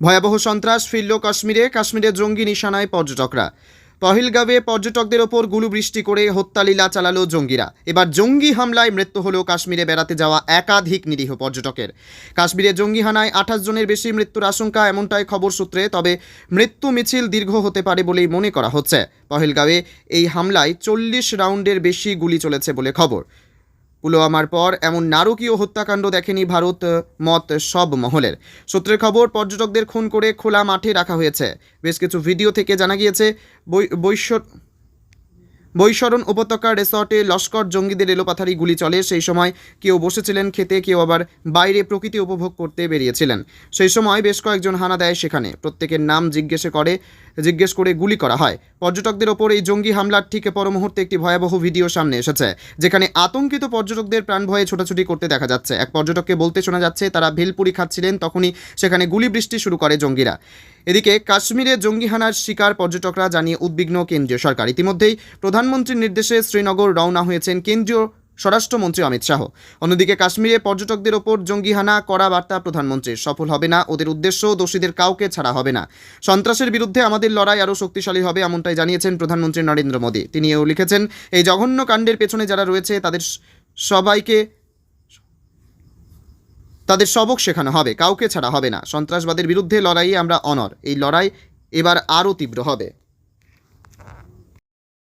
ভয়াবহ সন্ত্রাস ফিরল কাশ্মীরে জঙ্গি নিশানায় পর্যটকরা। পহেলগাঁওয়ে পর্যটকদের ওপর গুলুবৃষ্টি করে হত্যালীলা চালালো জঙ্গিরা। এবার জঙ্গি হামলায় মৃত্যু হলো কাশ্মীরে বেড়াতে যাওয়া একাধিক নিরীহ পর্যটকের। কাশ্মীরে জঙ্গি হানায় 28 জনের বেশি মৃত্যুর আশঙ্কা, এমনটাই খবর সূত্রে। তবে মৃত্যু মিছিল দীর্ঘ হতে পারে বলেই মনে করা হচ্ছে। পহেলগাঁওয়ে এই হামলায় 40 রাউন্ডের বেশি গুলি চলেছে বলে খবর। পুলওয়ামার পর এমন নারকীয় হত্যাকাণ্ড দেখেনি ভারত, মত সব মহলের। সূত্রের খবর, পর্যটকদের খুন করে খোলা মাঠে রাখা হয়েছে। বেশ কিছু ভিডিও থেকে জানা গিয়েছে বৈশরণ উপত্যকার রিসর্টে লস্কর জঙ্গিদের এলোপাথারি গুলি চলে। সেই সময় কেউ বসেছিলেন খেতে, কেউ আবার বাইরে প্রকৃতি উপভোগ করতে বেরিয়েছিলেন। সেই সময় বেশ কয়েকজন হানা দেয় সেখানে। প্রত্যেকের নাম জিজ্ঞেস করে গুলি করা হয়। পর্যটকদের ওপর এই জঙ্গি হামলার ঠিক পর মুহূর্তে একটি ভয়াবহ ভিডিও সামনে এসেছে, যেখানে আতঙ্কিত পর্যটকদের প্রাণ ভয়ে ছোটাছুটি করতে দেখা যাচ্ছে। এক পর্যটককে বলতে শোনা যাচ্ছে তারা ভেলপুরি খাচ্ছিলেন, তখনই সেখানে গুলি বৃষ্টি শুরু করে জঙ্গিরা। এদিকে কাশ্মীরে জঙ্গি হানার শিকার পর্যটকরা জানিয়ে উদ্বিগ্ন কেন্দ্রীয় সরকার। ইতিমধ্যেই প্রধানমন্ত্রীর নির্দেশে শ্রীনগর রওনা হয়েছেন কেন্দ্রীয় স্বরাষ্ট্রমন্ত্রী অমিত শাহ। অন্যদিকে কাশ্মীরে পর্যটকদের ওপর জঙ্গি হানা করা বার্তা প্রধানমন্ত্রীর। সফল হবে না ওদের উদ্দেশ্য, দোষীদের কাউকে ছাড়া হবে না। সন্ত্রাসের বিরুদ্ধে আমাদের লড়াই আরও শক্তিশালী হবে, এমনটাই জানিয়েছেন প্রধানমন্ত্রী নরেন্দ্র মোদী। তিনি এও লিখেছেন, এই জঘন্য কাণ্ডের পেছনে যারা রয়েছে তাদের সবক শেখানো হবে, কাউকে ছাড়া হবে না। সন্ত্রাসবাদের বিরুদ্ধে লড়াইয়ে আমরা অনর। এই লড়াই এবার আরও তীব্র হবে।